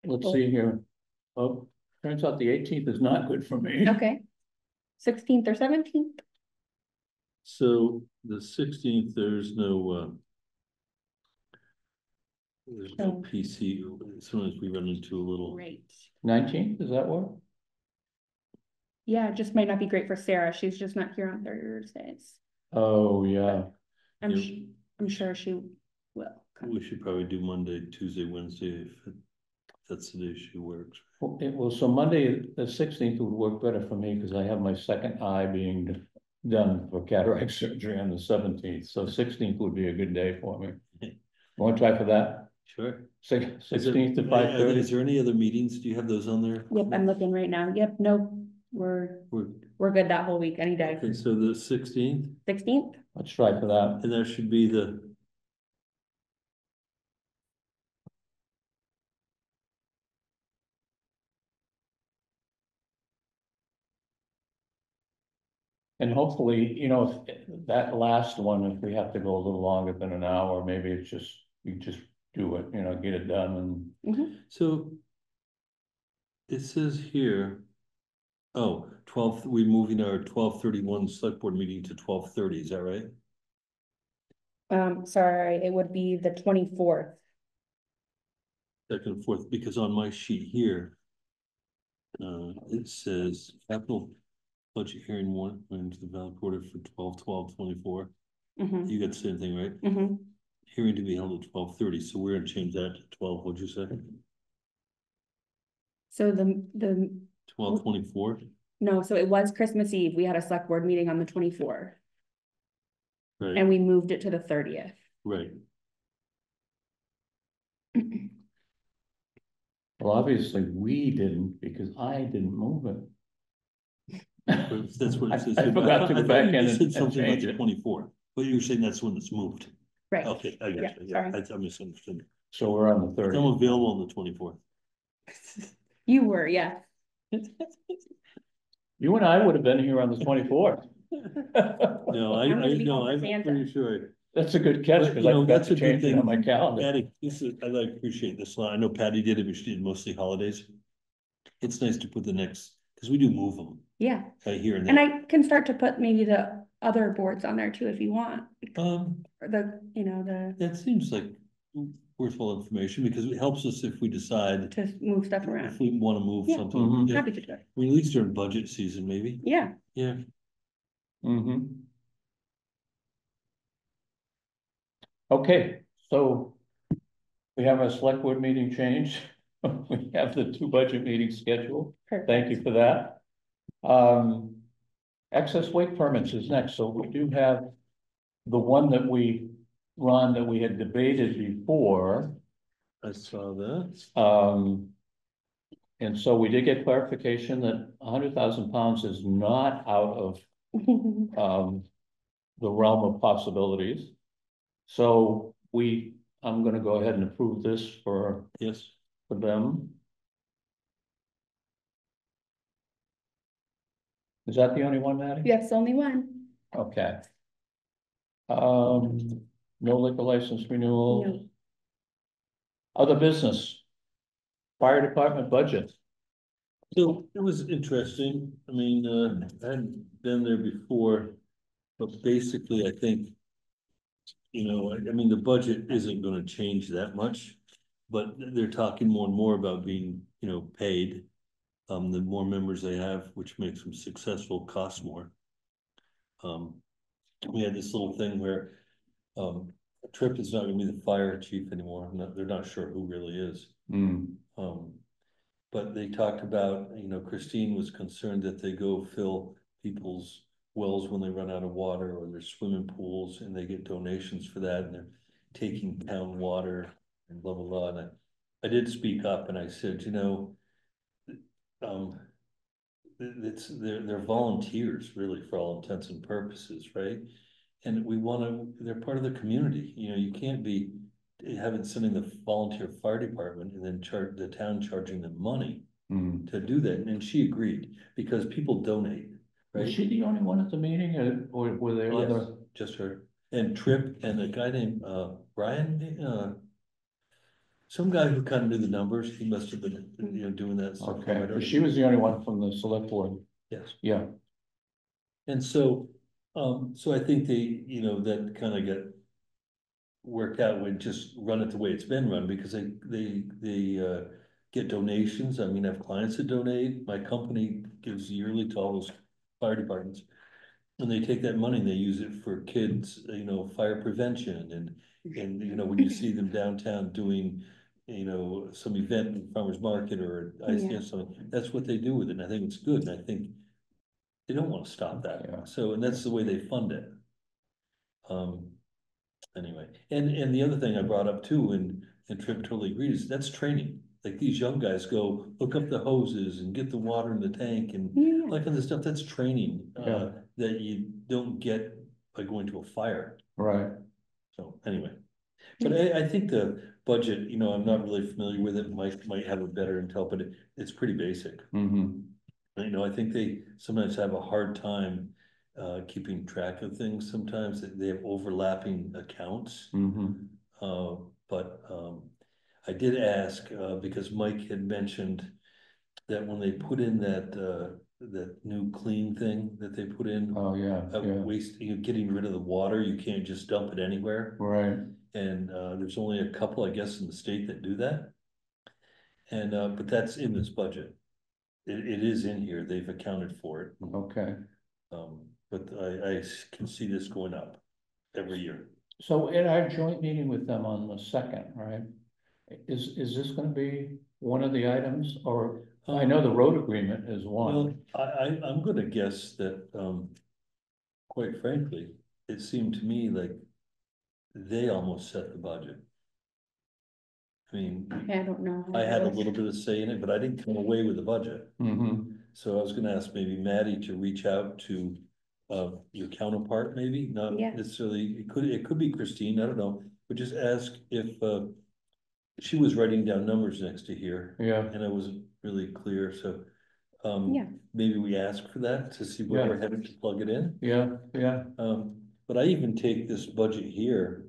Let's see here. Oh, turns out the 18th is not good for me. Okay. 16th or 17th? so the 16th, there's no Oh. PC, sometimes we run into a little. Great. 19th, does that work? Yeah, it just might not be great for Sarah. She's just not here on Thursdays. Oh, yeah, Yeah. I'm sure she will. come. We should probably do Monday, Tuesday, Wednesday, if that's the day she works. well, so Monday, the 16th would work better for me, because I have my second eye being done for cataract surgery on the 17th, so 16th would be a good day for me. Want to try for that? Sure. 16th to Is 5:30? there any other meetings? Do you have those on there? Yep, I'm looking right now. Yep, no, we're good that whole week, any day. Okay, so the 16th, 16th? Let's try for that. and that should be And hopefully, if that last one, if we have to go a little longer than an hour, maybe it's just, we just do it, get it done so. It says here, 12, we're moving our 12:31 select board meeting to 12:30, is that right? Sorry, it would be the 24th. Second and fourth, because on my sheet here. It says capital budget hearing warrant went to the ballot order for 12/12/24. Mhm, You got the same thing, right? mhm. Hearing to be held at 12:30, so we're gonna change that to 12, what'd you say? So the, 12/24, no, so it was Christmas Eve. We had a select board meeting on the 24th. right, And we moved it to the 30th. right. Well, obviously, we didn't, because I didn't move it. That's what it says. I forgot to go back in You said and something about change the it. 24th, but you were saying that's when it's moved. Right. Okay, I Yeah, got you, sorry. I misunderstood. So we're on the I'm 30th. available on the 24th. You were, yeah. You and I would have been here on the 24th. No, I'm gonna be no, home for I'm Santa. pretty sure. That's a good catch, But, because you I know, forgot that's to a good change it thing. on my calendar. Patty, I appreciate this. I know Patty did it, but she did mostly holidays. It's nice to put the next, because we do move them Yeah, here and and there. I can start to put maybe the other boards on there too, if you want. Or the, That seems like worthwhile information, because it helps us if we decide to move stuff if around. we want to move Yeah. something. Mhm. Yeah. Happy to do it. I mean, at least during budget season, maybe. Yeah, Yeah. Mm-hmm. Okay, so we have a select board meeting change. We have the 2 budget meetings scheduled. perfect. Thank you for that. Excess weight permits is next, so we do have the one that Ron, that we had debated before. I saw that. And so we did get clarification that 100,000 pounds is not out of the realm of possibilities. So I'm gonna go ahead and approve this for Yes. them. Is that the only one, Maddie? Yes, only one. Okay. No liquor license renewal. No. Other business. Fire department budget. So it was interesting. I mean, I hadn't been there before, but basically, I think, I mean, the budget isn't gonna change that much. But they're talking more and more about being, paid. The more members they have, which makes them successful, costs more. We had this little thing where, Tripp is not gonna be the fire chief anymore. They're not sure who really is. Hmm, But they talked about, Christine was concerned that they go fill people's wells when they run out of water or their swimming pools and they get donations for that and they're taking town water and blah, blah, blah. And I did speak up and I said, um, they're volunteers really for all intents and purposes, right? And they're part of the community, you can't be sending the volunteer fire department and then the town charging them money hmm. to do that, and she agreed, because people donate, Was right? she the only one at the meeting or were there Yes, other? just her, and Tripp, and a guy named, Brian, some guy who kind of knew the numbers, he must have been, doing that stuff. Okay, but she was the only one from the select board. Yes, Yeah, and so, so I think they, that kind of got worked out, would just run it the way it's been run, because they get donations. I mean, I have clients that donate, my company gives yearly to all those fire departments. And they take that money and they use it for kids, fire prevention and, when you see them downtown doing, some event in farmer's market or Yeah. something, that's what they do with it. And I think it's good. And I think they don't want to stop that. Yeah. So, and that's the way they fund it. Anyway, and the other thing I brought up too, and Tripp totally agrees, that's training. Like these young guys go hook up the hoses and get the water in the tank and Yeah. like other stuff, that's training, Yeah. that you don't get by going to a fire. right. So anyway, but I think the budget, I'm not really familiar with it, might have a better intel, but it's pretty basic. Mm-hmm. I think they sometimes have a hard time keeping track of things sometimes, that they have overlapping accounts. Mm-hmm. But I did ask, because Mike had mentioned that when they put in that new clean thing that they put in, Oh, yeah, yeah, waste, getting rid of the water, you can't just dump it anywhere. right. And there's only a couple, I guess, in the state that do that. And but that's in this budget. It is in here, they've accounted for it. Okay. But I can see this going up every year. So in our joint meeting with them on the second, right? Is this gonna be one of the items, or I know the road agreement is Well, one. I'm gonna guess that, quite frankly, it seemed to me like they almost set the budget. I mean, I don't know. I had a little bit of say in it, but I didn't come away with the budget. Mm-hmm. So I was gonna ask maybe Maddie to reach out to, your counterpart, maybe, not Yeah. necessarily, it could be Christine, I don't know, but just ask if, she was writing down numbers next to here. Yeah, And I wasn't really clear, so, Yeah. maybe we ask for that to see where Yeah. we're headed to plug it in. yeah, yeah. But I even take this budget here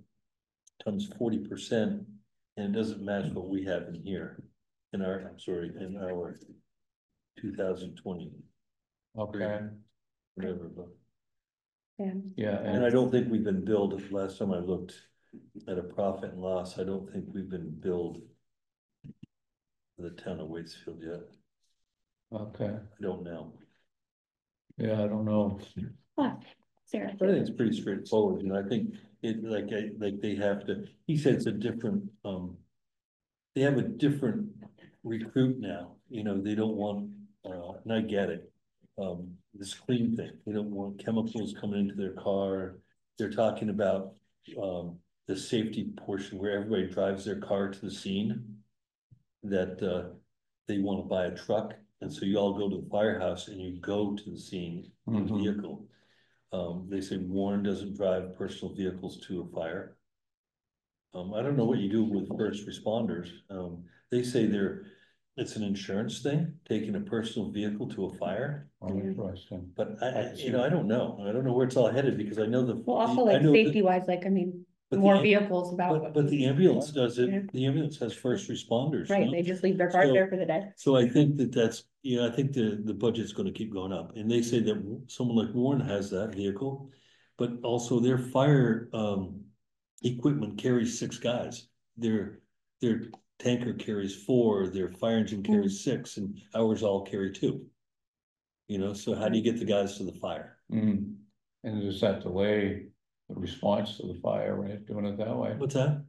times 40%, and it doesn't match what we have in here. In our 2020, Okay, whatever, but. Yeah. yeah, And I don't think we've been billed, last time I looked at a profit and loss, I don't think we've been billed for the town of Waitsfield yet. okay, I don't know. yeah, I don't know. Sarah. But I think it's pretty straightforward, I think it, like they have to, he said it's a different, they have a different recruit now, they don't want, and I get it. This clean thing, they don't want chemicals coming into their car, they're talking about, the safety portion where everybody drives their car to the scene. That, they wanna buy a truck, and so you all go to the firehouse and you go to the scene in a Mhm. vehicle. They say Warren doesn't drive personal vehicles to a fire. I don't know what you do with first responders, they say it's an insurance thing, taking a personal vehicle to a fire. Oh, interesting. But I don't know where it's all headed, because I know Well, also I like know safety wise, like, I mean, But more the- vehicles about, But the ambulance does Yeah. it, the ambulance has first responders. right, no? they just leave their card So- there for the day. So I think that's, I think the budget's gonna keep going up, and they say that someone like Warren has that vehicle. But also their fire, equipment carries 6 guys, their tanker carries 4, their fire engine carries 6, and ours all carry 2. So how do you get the guys to the fire? And does that delay the response to the fire, right, doing it that way? What's that?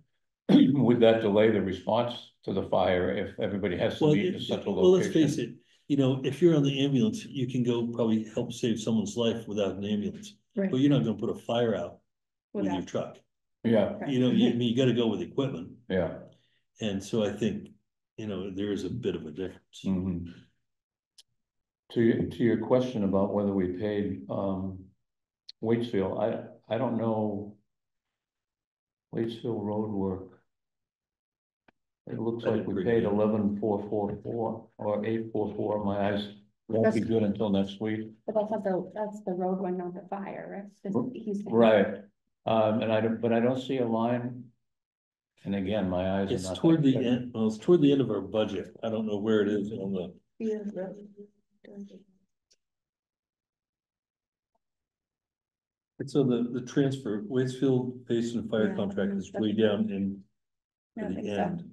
Would that delay the response to the fire if everybody has to Well, meet in a central well, let's face location? it, if you're on the ambulance, you can go probably help save someone's life without an ambulance. Right. But you're not gonna put a fire out with your Without- truck. Yeah, Right. You gotta go with equipment. yeah. And so I think, there is a bit of a difference. Mhm. To your question about whether we paid, Waitsfield, I don't know. Waitsfield Road work. It looks I like didn't we bring paid it up. 11,444 or 844. My eyes won't be good until next week. But that's the road one, not the fire, right? He's. Right, but I don't see a line. And again, my eyes are It's not. toward that the good. end, well, it's toward the end of our budget. I don't know where it is on the, it's on the transfer, Waitsfield Basin Fire Yeah, Contract is way that's- down in I don't the think so. end.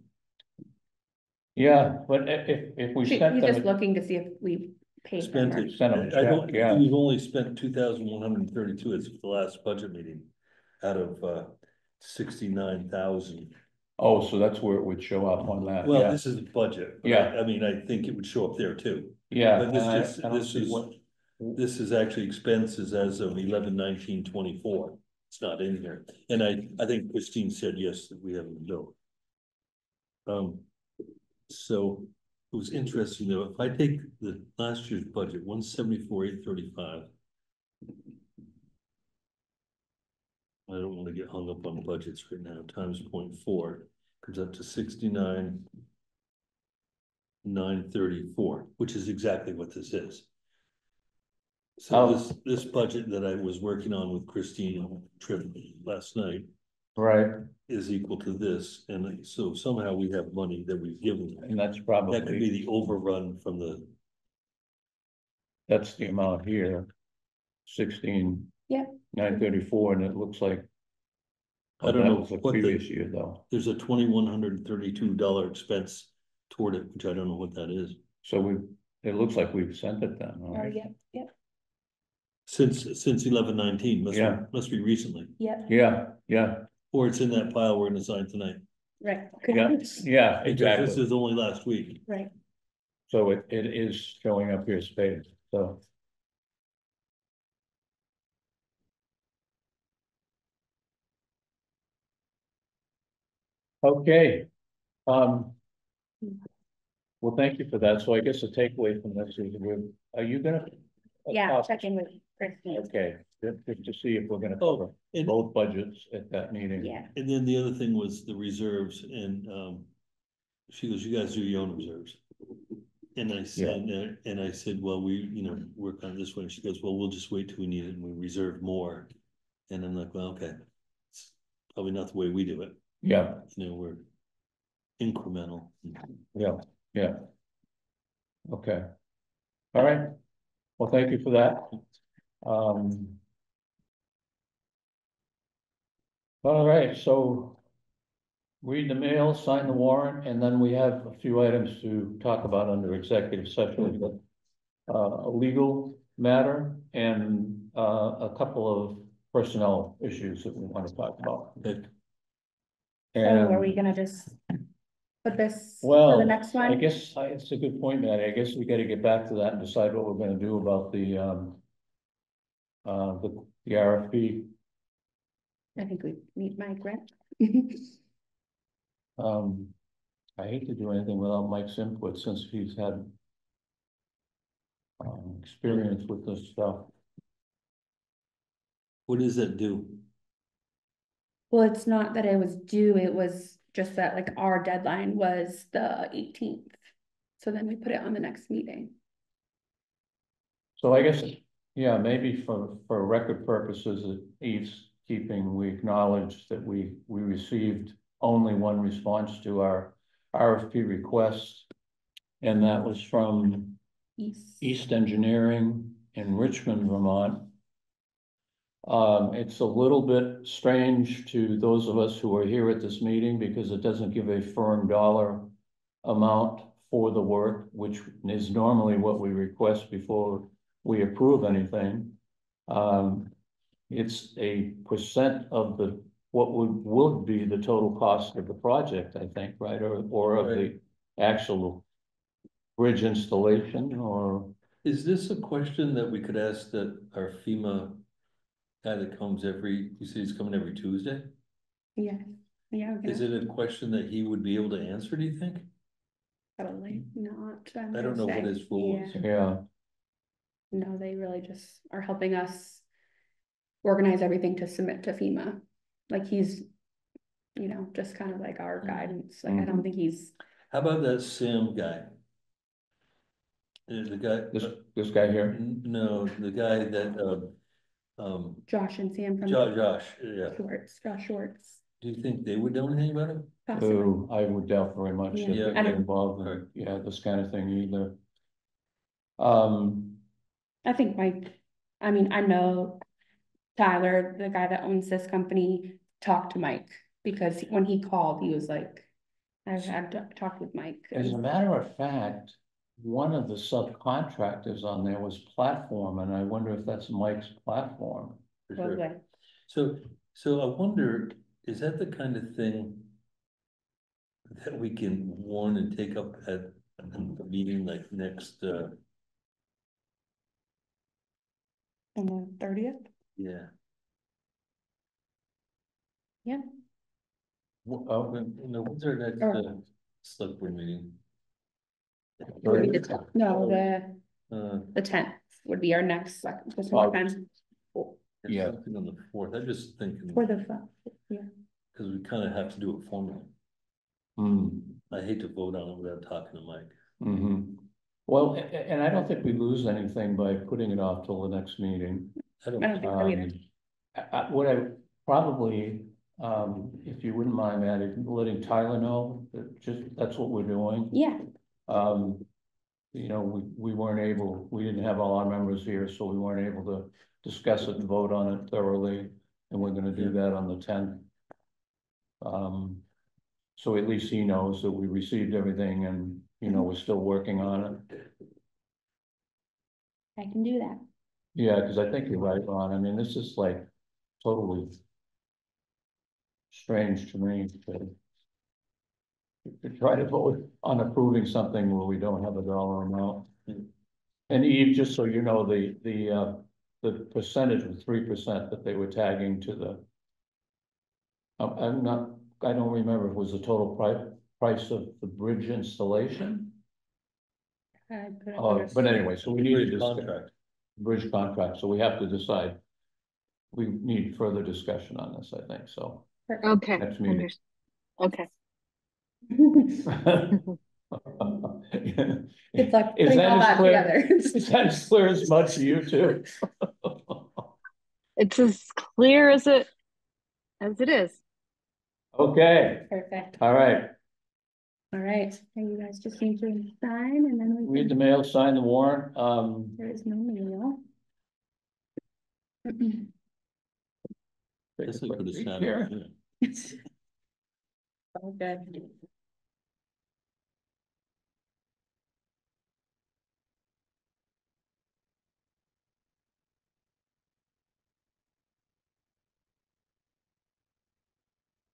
Yeah, but if we He's sent just them, looking to see if we paid them. Spent or- it, Send 'em a I don't, check, yeah. we've only spent 2,132, it's the last budget meeting. Out of 69,000. oh, so that's where it would show up on that, Well, yeah, this is the budget. But Yeah. I mean, I think it would show up there too. yeah. But this and just, I don't this see is, what- this is actually expenses as of 11/19/24. It's not in here. And I think Christine said yes, that we haven't billed. So it was interesting though, if I take the last year's budget, 174,835. I don't wanna get hung up on budgets right now, times 0.4 comes up to 69,934, which is exactly what this is. So Oh. this budget that I was working on with Christine on trip last night Right, is equal to this, and so somehow we have money that we've given. and that's That could probably, be the overrun from the, that's the amount here. 16,934, and it looks like. I don't that know was the what the- previous year though, there's a $2,132 expense toward it, which I don't know what that is. so it looks like we've sent it then, all Oh, right? yeah, Since 11/19, Yeah. must be recently, yeah, Yeah, or it's in that pile we're gonna sign tonight. right. yeah, Because this exactly, is only last week. Right. so it is showing up here spaced, so. Okay, well, thank you for that, so I guess the takeaway from this is, are you gonna? Yeah, check in with Christine. Okay, just to see if we're gonna Oh, cover and, both budgets at that meeting. Yeah, and then the other thing was the reserves, and, she goes, you guys do your own reserves. And I said, well, we, work on it this way, and she goes, well, we'll just wait till we need it, and we reserve more. And I'm like, well, okay, it's probably not the way we do it, Yeah, we're incremental. yeah. Okay. All right, well, thank you for that. All right, so. Read the mail, sign the warrant, and then we have a few items to talk about under executive session. But, a legal matter and, a couple of personnel issues that we want to talk about. Okay. so are And, we gonna just put this for well, the next I one? guess, it's a good point, Maddie. I guess we gotta get back to that and decide what we're gonna do about the RFP. I think we need Mike, right? I hate to do anything without Mike's input since he's had experience with this stuff. What does that do? Well, it's not that it was due, it was just that like our deadline was the 18th. So then we put it on the next meeting. So I guess, yeah, maybe for record purposes, Eve's keeping, we acknowledge that we received only one response to our RFP request. And that was from East Engineering in Richmond, Vermont. It's a little bit strange to those of us who are here at this meeting because it doesn't give a firm dollar amount for the work, which is normally what we request before we approve anything. It's a percent of the, what would be the total cost of the project, I think, right? Or of the actual bridge installation, or Is this a question that we could ask that our FEMA guy that comes you see he's coming every Tuesday? Yeah, yeah. Is it a question that he would be able to answer, do you think? Probably not. I don't know what his role is. yeah. No, they really just are helping us organize everything to submit to FEMA. Like he's, just kind of like our guidance. Like I don't think he's. How about that Sam guy? The guy. This guy here. No, the guy that, Josh and Sam from Josh, yeah. Josh Schwartz. Do you think they would know anything about it? Possibly. Oh, I would doubt very much that Yeah. they get involved in, this kind of thing either. I think I know Tyler, the guy that owns this company, talked to Mike because when he called, he was like, I've had talked with Mike. As a matter of fact, one of the subcontractors on there was Platform, and I wonder if that's Mike's platform. For sure. Okay. So I wonder, is that the kind of thing that we can warn and take up at a meeting like next, On the 30th? yeah. Yeah. Oh, When's our next, select board meeting? No, the 10th would be our next, this Oh. weekend. Yeah. Something on the 4th, I'm just thinking, For the, yeah. because we kind of have to do it formally. I hate to vote on it without talking to Mike. Well, and I don't think we lose anything by putting it off till the next meeting. I don't, I don't think so either. What I probably, if you wouldn't mind, Maddie, letting Tyler know that that's what we're doing. Yeah, We weren't able, we didn't have all our members here, so we weren't able to discuss it and vote on it thoroughly, and we're gonna do that on the 10th. So at least he knows that we received everything and, we're still working on it. I can do that. Yeah, because I think you're right, Ron. I mean, this is like totally strange to me to try to vote on approving something where we don't have a dollar amount. And Eve, just so you know, the percentage was 3% that they were tagging to the. I don't remember if it was the total price of the bridge installation. But anyway, so we need to contract. bridge contract, so we have to decide. We need further discussion on this, I think, so. Okay. Next meeting. Okay. It's like Is putting that all as that clear? together. Is that as clear as mud to you too? It's as clear as it is. Okay, Perfect. all right. All right. And you guys just need to sign and then we Read the can, mail, sign the warrant. there is no mail. Guess I could have sat Here. out there. All good.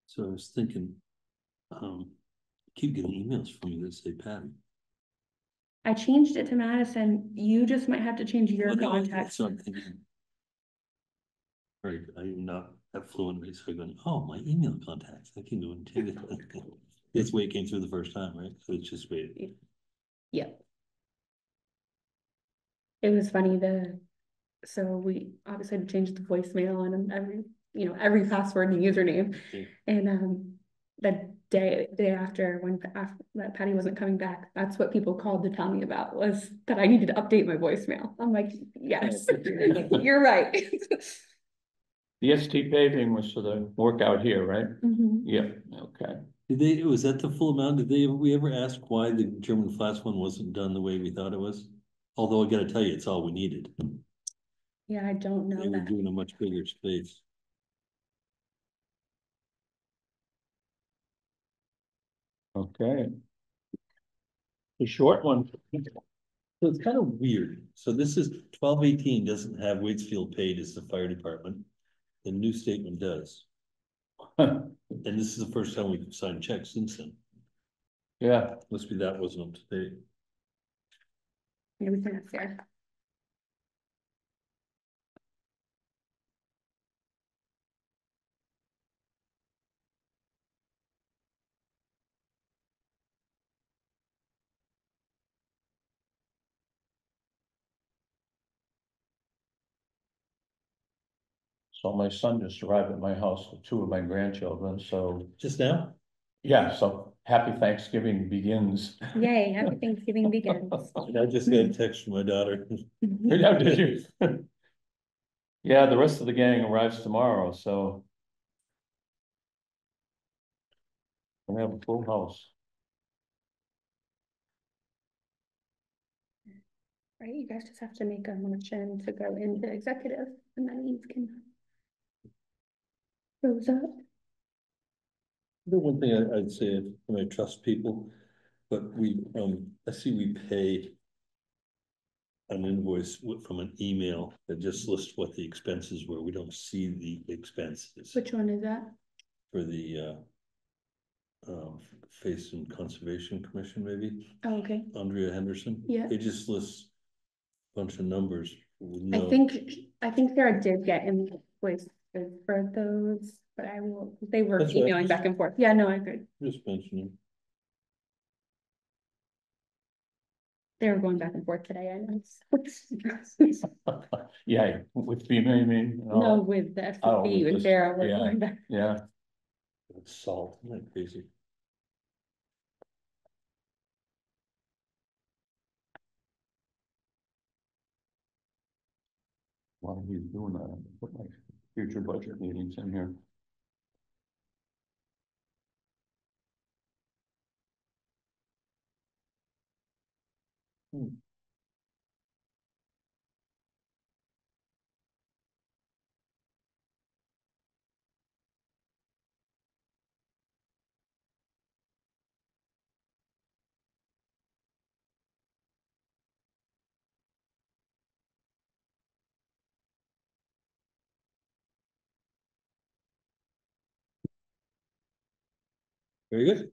So I was thinking, keep getting emails from you that say Patty. I changed it to Madison. You just might have to change your Oh, no, contacts. so I'm thinking. Right, I'm not that fluent, so I'm going, oh, my email contacts, I can go and change it. That's the way it came through the first time, right? So it's just weird. Yep. It was funny, so we obviously had to change the voicemail and every password and username. Yeah. And the day after that Patty wasn't coming back, that's what people called to tell me about, was that I needed to update my voicemail. I'm like, yes, you're right. The ST paving was for the work out here, right? Mhm. Yeah, okay. Did they, was that the full amount? We ever ask why the German flats one wasn't done the way we thought it was? Although I gotta tell you, it's all we needed. Yeah, I don't know They were that. doing a much bigger space. Okay. The short one. So it's kind of weird. So this is 1218 doesn't have Waitsfield paid as the fire department. The new statement does. And this is the first time we've signed checks since then. Yeah, Must be that wasn't up to date. Yeah, we can ask Sarah. so my son just arrived at my house with two of my grandchildren, so, Just now? yeah, so happy Thanksgiving begins. Yay, happy Thanksgiving begins. I just got a text from my daughter. Yeah, did you? Yeah, the rest of the gang arrives tomorrow, so. We have a full house. Right, you guys just have to make a motion to go into executive and then you can close up. The one thing I'd say, I trust people, but I see we pay an invoice from an email that just lists what the expenses were. We don't see the expenses Which one is that? for the Fayston Conservation Commission, maybe, Oh, okay. Andrea Henderson. Yeah. It just lists a bunch of numbers with I no. think Sarah did get invoices for those, but they were That's right. emailing back and forth. Yeah, no, I agree. Just mentioning. They were going back and forth today, I know. Yeah, with FEMA, you mean? No, with the Oh, FCC, with this- Sarah, we're yeah. going back. Yeah, It's salt, isn't that crazy? while he's doing that, I'll put my future budget meetings in here. Very good.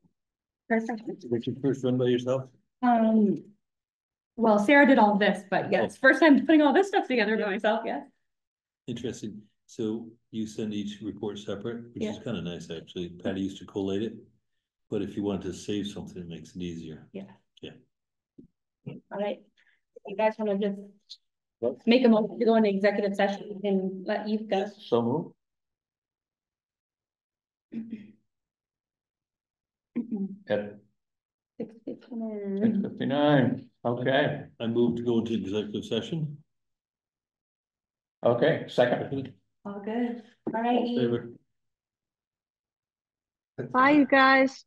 Perfect. Did you first run by yourself? Well, Sarah did all this, but yes, first time putting all this stuff together by myself, yeah. Interesting. So you send each report separate, which is kind of nice, actually. Patty used to collate it. But if you want to save something, it makes it easier. Yeah. Yeah. All right. You guys want to just make a motion to go into executive session and let you go? So move. At 6:59. 6:59, okay, I move to go into executive session. okay, second. All good. All All in right. favor? Bye, you guys.